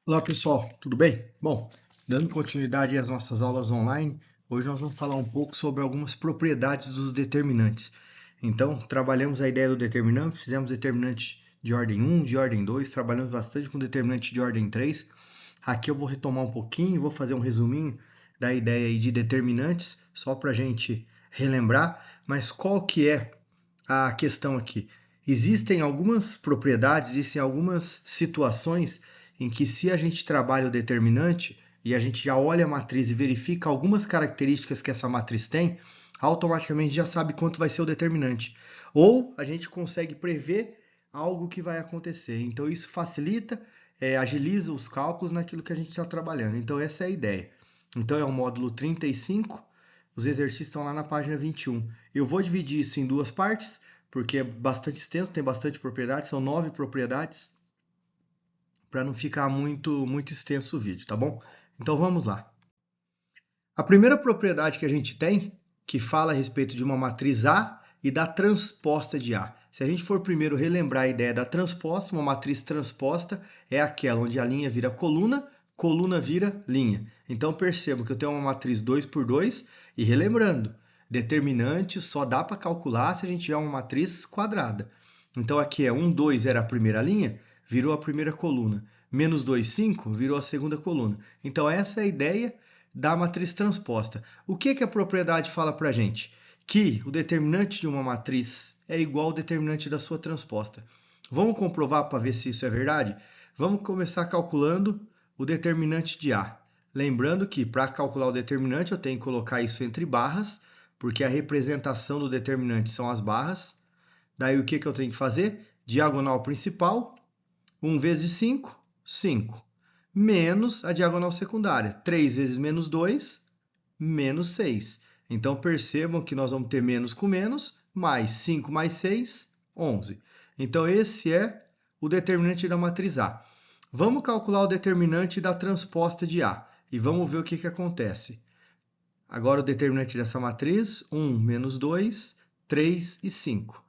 Olá pessoal, tudo bem? Bom, dando continuidade às nossas aulas online, hoje nós vamos falar um pouco sobre algumas propriedades dos determinantes. Então, trabalhamos a ideia do determinante, fizemos determinante de ordem 1, de ordem 2, trabalhamos bastante com determinante de ordem 3. Aqui eu vou retomar um pouquinho, vou fazer um resuminho da ideia aí de determinantes, só para a gente relembrar, mas qual que é a questão aqui? Existem algumas propriedades, existem algumas situações em que se a gente trabalha o determinante e a gente já olha a matriz e verifica algumas características que essa matriz tem, automaticamente já sabe quanto vai ser o determinante. Ou a gente consegue prever algo que vai acontecer. Então isso facilita, agiliza os cálculos naquilo que a gente está trabalhando. Então essa é a ideia. Então é o módulo 35, os exercícios estão lá na página 21. Eu vou dividir isso em duas partes, porque é bastante extenso, tem bastante propriedades, são 9 propriedades, para não ficar muito extenso o vídeo, tá bom? Então vamos lá. A primeira propriedade que a gente tem, que fala a respeito de uma matriz A e da transposta de A. Se a gente for primeiro relembrar a ideia da transposta, uma matriz transposta é aquela onde a linha vira coluna, coluna vira linha. Então percebam que eu tenho uma matriz 2 por 2 e relembrando, determinante só dá para calcular se a gente tiver uma matriz quadrada. Então aqui é 1, 2 era a primeira linha, virou a primeira coluna. Menos 2, 5, virou a segunda coluna. Então essa é a ideia da matriz transposta. O que a propriedade fala para a gente? Que o determinante de uma matriz é igual ao determinante da sua transposta. Vamos comprovar para ver se isso é verdade? Vamos começar calculando o determinante de A. Lembrando que para calcular o determinante eu tenho que colocar isso entre barras, porque a representação do determinante são as barras. Daí o que eu tenho que fazer? Diagonal principal, 1 vezes 5, 5. Menos a diagonal secundária. 3 vezes menos 2, menos 6. Então, percebam que nós vamos ter menos com menos, mais 5 mais 6, 11. Então, esse é o determinante da matriz A. Vamos calcular o determinante da transposta de A. E vamos ver o que acontece. Agora, o determinante dessa matriz, 1 menos 2, 3 e 5.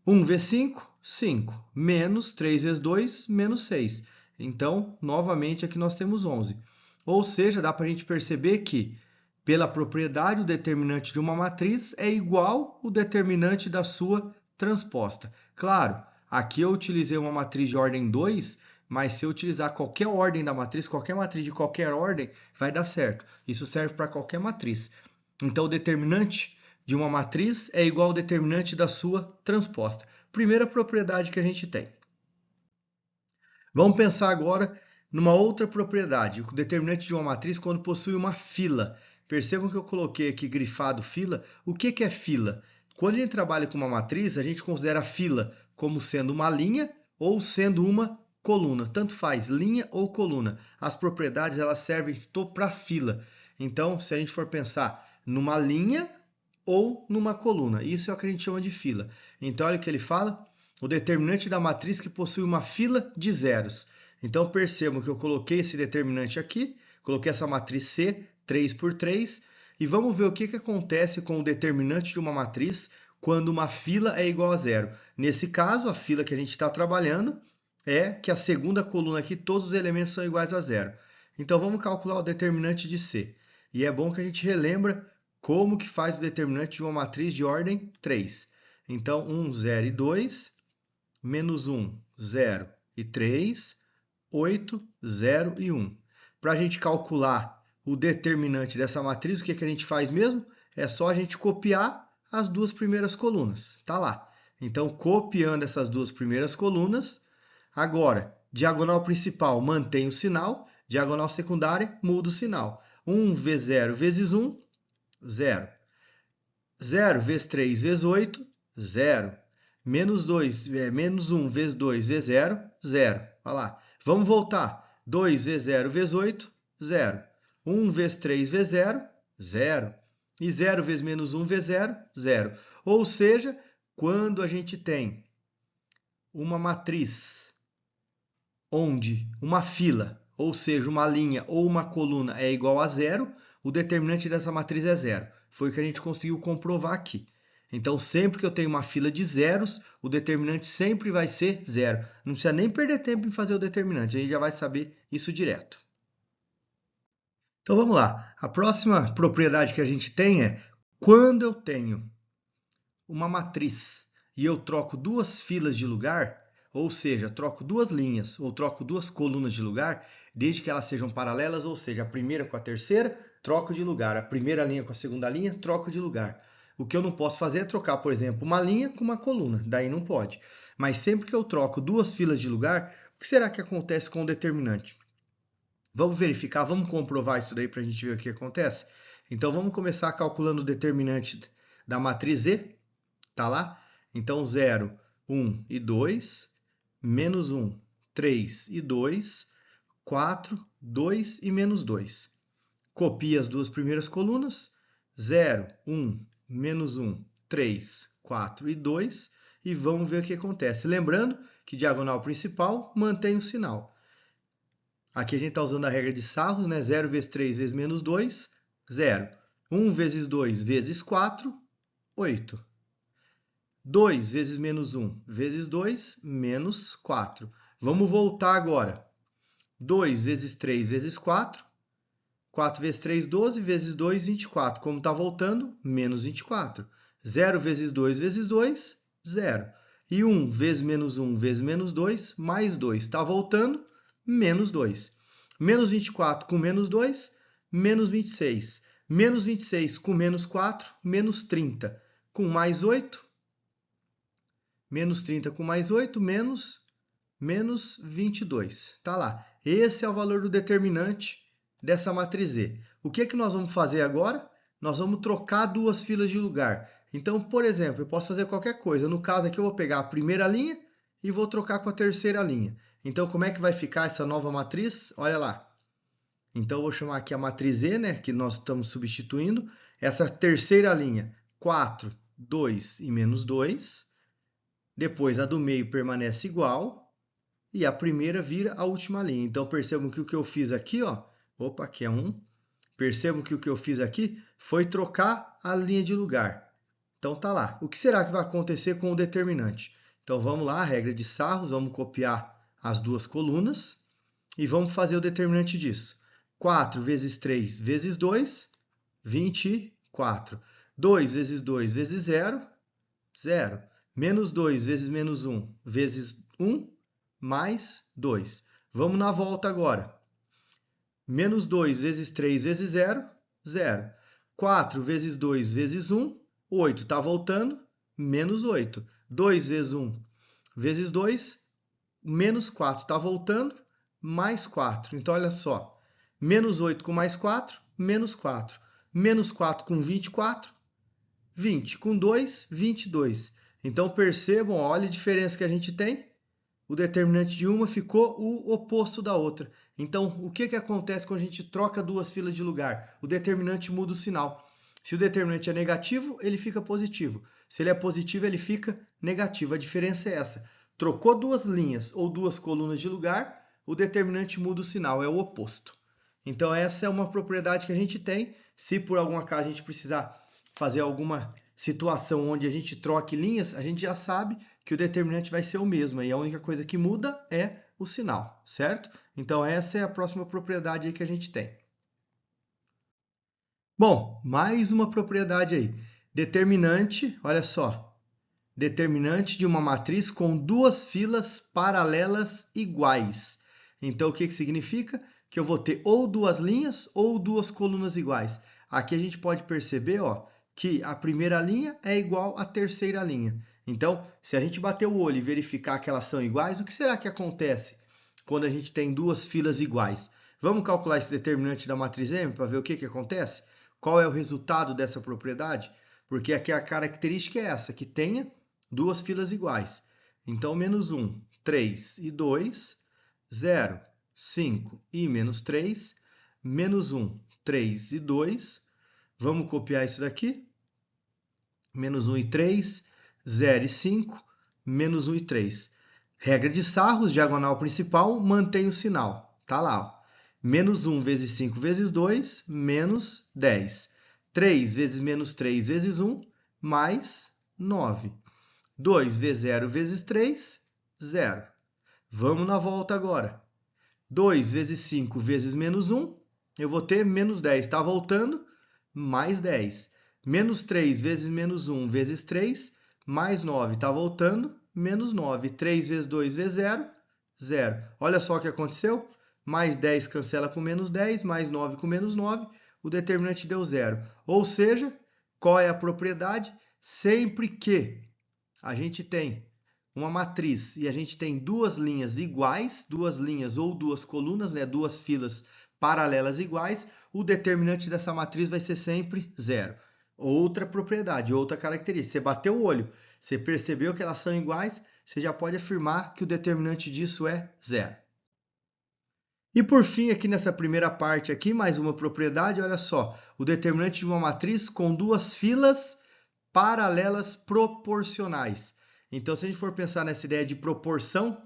1 vezes 5, 5. Menos 3 vezes 2, menos 6. Então, novamente, aqui nós temos 11. Ou seja, dá para a gente perceber que, pela propriedade, o determinante de uma matriz é igual ao determinante da sua transposta. Claro, aqui eu utilizei uma matriz de ordem 2, mas se eu utilizar qualquer ordem da matriz, qualquer matriz de qualquer ordem, vai dar certo. Isso serve para qualquer matriz. Então, o determinante de uma matriz é igual ao determinante da sua transposta. Primeira propriedade que a gente tem. Vamos pensar agora numa outra propriedade, o determinante de uma matriz quando possui uma fila. Percebam que eu coloquei aqui grifado fila. O que é fila? Quando a gente trabalha com uma matriz, a gente considera a fila como sendo uma linha ou sendo uma coluna. Tanto faz, linha ou coluna. As propriedades elas servem para fila. Então, se a gente for pensar numa linha ou numa coluna, isso é o que a gente chama de fila. Então, olha o que ele fala. O determinante da matriz que possui uma fila de zeros. Então percebam que eu coloquei esse determinante aqui, coloquei essa matriz C, 3 por 3, e vamos ver o que acontece com o determinante de uma matriz quando uma fila é igual a zero. Nesse caso, a fila que a gente está trabalhando é que a segunda coluna aqui, todos os elementos são iguais a zero. Então vamos calcular o determinante de C. E é bom que a gente relembra como que faz o determinante de uma matriz de ordem 3. Então 1, 0 e 2... menos 1, 0 e 3, 8, 0 e 1. Para a gente calcular o determinante dessa matriz, o que a gente faz mesmo? É só a gente copiar as duas primeiras colunas. Está lá. Então, copiando essas duas primeiras colunas, agora, diagonal principal mantém o sinal, diagonal secundária muda o sinal. 1 vezes 0 vezes 1, 0. 0 vezes 3 vezes 8, 0. Menos 1 vezes 2 vezes 0, 0. Olha lá. Vamos voltar. 2 vezes 0 vezes 8, 0. 1 vezes 3 vezes 0, 0. E 0 vezes menos 1 vezes 0, 0. Ou seja, quando a gente tem uma matriz onde uma fila, ou seja, uma linha ou uma coluna é igual a 0, o determinante dessa matriz é 0. Foi o que a gente conseguiu comprovar aqui. Então, sempre que eu tenho uma fila de zeros, o determinante sempre vai ser zero. Não precisa nem perder tempo em fazer o determinante, a gente já vai saber isso direto. Então, vamos lá. A próxima propriedade que a gente tem é quando eu tenho uma matriz e eu troco duas filas de lugar, ou seja, troco duas linhas ou troco duas colunas de lugar, desde que elas sejam paralelas, ou seja, a primeira com a terceira, troco de lugar, a primeira linha com a segunda linha, troco de lugar. O que eu não posso fazer é trocar, por exemplo, uma linha com uma coluna, daí não pode. Mas sempre que eu troco duas filas de lugar, o que será que acontece com o determinante? Vamos verificar, vamos comprovar isso daí para a gente ver o que acontece? Então vamos começar calculando o determinante da matriz E. Tá lá? Então, 0, 1 e 2, menos 1, 3 e 2, 4, 2 e menos 2. Copia as duas primeiras colunas, 0, 1, menos 1, 3, 4 e 2, e vamos ver o que acontece. Lembrando que diagonal principal mantém o sinal. Aqui a gente está usando a regra de Sarros, né? 0 vezes 3 vezes menos 2, 0. 1 vezes 2 vezes 4, 8. 2 vezes menos 1 vezes 2, menos 4. Vamos voltar agora. 2 vezes 3 vezes 4. 4 vezes 3, 12, vezes 2, 24. Como está voltando? Menos 24. 0 vezes 2 vezes 2, 0. E 1 vezes menos 1 vezes menos 2, mais 2. Está voltando? Menos 2. Menos 24 com menos 2, menos 26. Menos 26 com menos 4, menos 30. Com mais 8, menos 30 com mais 8, menos 22. Tá lá. Esse é o valor do determinante dessa matriz E. O que que nós vamos fazer agora? Nós vamos trocar duas filas de lugar. Então, por exemplo, eu posso fazer qualquer coisa. No caso aqui, eu vou pegar a primeira linha e vou trocar com a terceira linha. Então, como é que vai ficar essa nova matriz? Olha lá. Então, eu vou chamar aqui a matriz E, né, que nós estamos substituindo. Essa terceira linha, 4, 2 e menos 2. Depois a do meio permanece igual e a primeira vira a última linha. Então percebam que o que eu fiz aqui, ó, opa, aqui é 1. Percebam que o que eu fiz aqui foi trocar a linha de lugar. Então tá lá. O que será que vai acontecer com o determinante? Então vamos lá, a regra de Sarros, vamos copiar as duas colunas e vamos fazer o determinante disso. 4 vezes 3 vezes 2, 24. 2 vezes 2 vezes 0, 0. Menos 2 vezes menos 1 vezes 1, mais 2. Vamos na volta agora. Menos 2 vezes 3 vezes 0, 0. 4 vezes 2 vezes 1, 8. Está voltando, menos 8. 2 vezes 1 vezes 2, menos 4. Está voltando, mais 4. Então, olha só. Menos 8 com mais 4, menos 4. Menos 4 com 24, 20. Com 2, 22. Então, percebam, olha a diferença que a gente tem. O determinante de uma ficou o oposto da outra. Então, o que que acontece quando a gente troca duas filas de lugar? O determinante muda o sinal. Se o determinante é negativo, ele fica positivo. Se ele é positivo, ele fica negativo. A diferença é essa. Trocou duas linhas ou duas colunas de lugar, o determinante muda o sinal, é o oposto. Então, essa é uma propriedade que a gente tem. Se por algum acaso a gente precisar fazer alguma situação onde a gente troque linhas, a gente já sabe que o determinante vai ser o mesmo. E a única coisa que muda é o sinal, certo? Então, essa é a próxima propriedade aí que a gente tem. Bom, mais uma propriedade aí. Determinante, olha só. Determinante de uma matriz com duas filas paralelas iguais. Então, o que que significa? Que eu vou ter ou duas linhas ou duas colunas iguais. Aqui a gente pode perceber, ó, que a primeira linha é igual à terceira linha. Então, se a gente bater o olho e verificar que elas são iguais, o que será que acontece quando a gente tem duas filas iguais? Vamos calcular esse determinante da matriz M para ver o que que acontece? Qual é o resultado dessa propriedade? Porque aqui a característica é essa, que tenha duas filas iguais. Então, menos 1, 3 e 2, 0, 5 e menos 3, menos 1, 3 e 2. Vamos copiar isso daqui. Menos 1 e 3, 0 e 5, menos 1 e 3. Regra de Sarros, diagonal principal, mantém o sinal. Tá lá, ó. Menos 1 vezes 5 vezes 2, menos 10. 3 vezes menos 3 vezes 1, mais 9. 2 vezes 0 vezes 3, 0. Vamos na volta agora. 2 vezes 5 vezes menos 1, eu vou ter menos 10. Está voltando, mais 10. Menos 3 vezes menos 1 vezes 3, mais 9. Está voltando, menos 9. 3 vezes 2 vezes 0, 0. Olha só o que aconteceu. Mais 10 cancela com menos 10, mais 9 com menos 9. O determinante deu 0. Ou seja, qual é a propriedade? Sempre que a gente tem uma matriz e a gente tem duas linhas iguais, duas linhas ou duas colunas, né, duas filas paralelas iguais, o determinante dessa matriz vai ser sempre 0. Outra propriedade, outra característica. Você bateu o olho, você percebeu que elas são iguais, você já pode afirmar que o determinante disso é 0. E por fim, aqui nessa primeira parte aqui, mais uma propriedade, olha só, o determinante de uma matriz com duas filas paralelas proporcionais. Então, se a gente for pensar nessa ideia de proporção,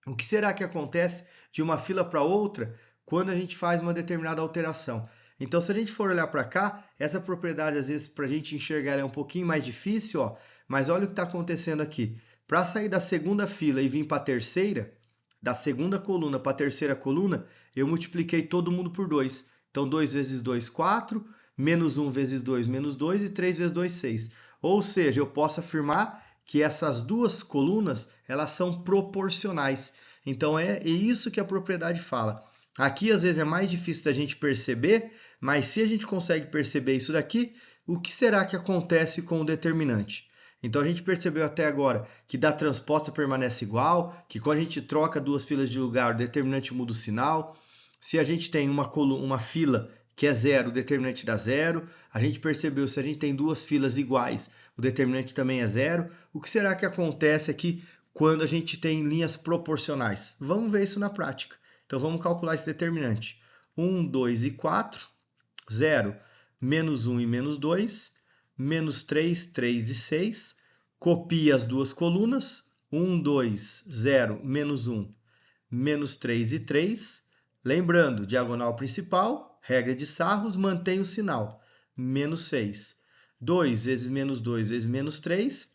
o que será que acontece de uma fila para outra quando a gente faz uma determinada alteração? Então, se a gente for olhar para cá, essa propriedade, às vezes, para a gente enxergar ela é um pouquinho mais difícil, ó, mas olha o que está acontecendo aqui. Para sair da segunda fila e vir para a terceira, da segunda coluna para a terceira coluna, eu multipliquei todo mundo por 2. Então, 2 vezes 2, 4, menos 1 vezes 2, menos 2, e 3 vezes 2, 6. Ou seja, eu posso afirmar que essas duas colunas, elas são proporcionais. Então, é isso que a propriedade fala. Aqui, às vezes, é mais difícil da gente perceber, mas se a gente consegue perceber isso daqui, o que será que acontece com o determinante? Então, a gente percebeu até agora que da transposta permanece igual, que quando a gente troca duas filas de lugar, o determinante muda o sinal. Se a gente tem uma fila que é 0, o determinante dá 0. A gente percebeu, se a gente tem duas filas iguais, o determinante também é 0. O que será que acontece aqui quando a gente tem linhas proporcionais? Vamos ver isso na prática. Então, vamos calcular esse determinante. 1, 2 e 4, 0, menos 1 e menos 2, menos 3, 3 e 6. Copia as duas colunas. 1, 2, 0, menos 1, menos 3 e 3. Lembrando, diagonal principal, regra de Sarros, mantém o sinal. Menos 6. 2 vezes menos 2 vezes menos 3,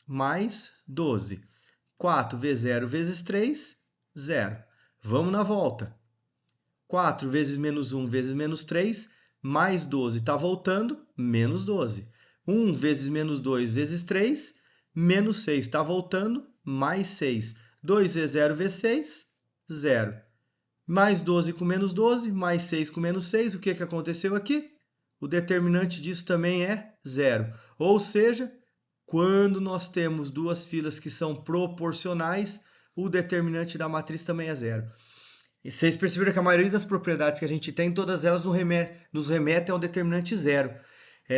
mais 12. 4 vezes 0 vezes 3, 0. Vamos na volta. 4 vezes menos 1 vezes menos 3, mais 12. Está voltando, menos 12. 1 vezes menos 2 vezes 3, menos 6. Está voltando, mais 6. 2 vezes 0 vezes 6, 0. Mais 12 com menos 12, mais 6 com menos 6. O que aconteceu aqui? O determinante disso também é 0. Ou seja, quando nós temos duas filas que são proporcionais, o determinante da matriz também é 0. E vocês perceberam que a maioria das propriedades que a gente tem, todas elas nos remetem ao determinante 0.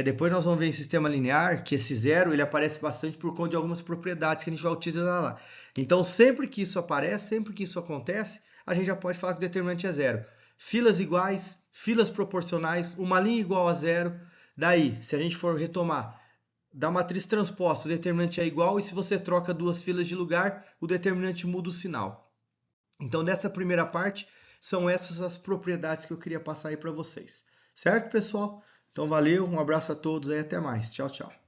Depois nós vamos ver em sistema linear que esse 0 ele aparece bastante por conta de algumas propriedades que a gente vai utilizar lá. Então, sempre que isso aparece, sempre que isso acontece, a gente já pode falar que o determinante é 0. Filas iguais, filas proporcionais, uma linha igual a 0. Daí, se a gente for retomar, da matriz transposta, o determinante é igual, e se você troca duas filas de lugar, o determinante muda o sinal. Então, nessa primeira parte, são essas as propriedades que eu queria passar aí para vocês. Certo, pessoal? Então, valeu, um abraço a todos e até mais. Tchau, tchau.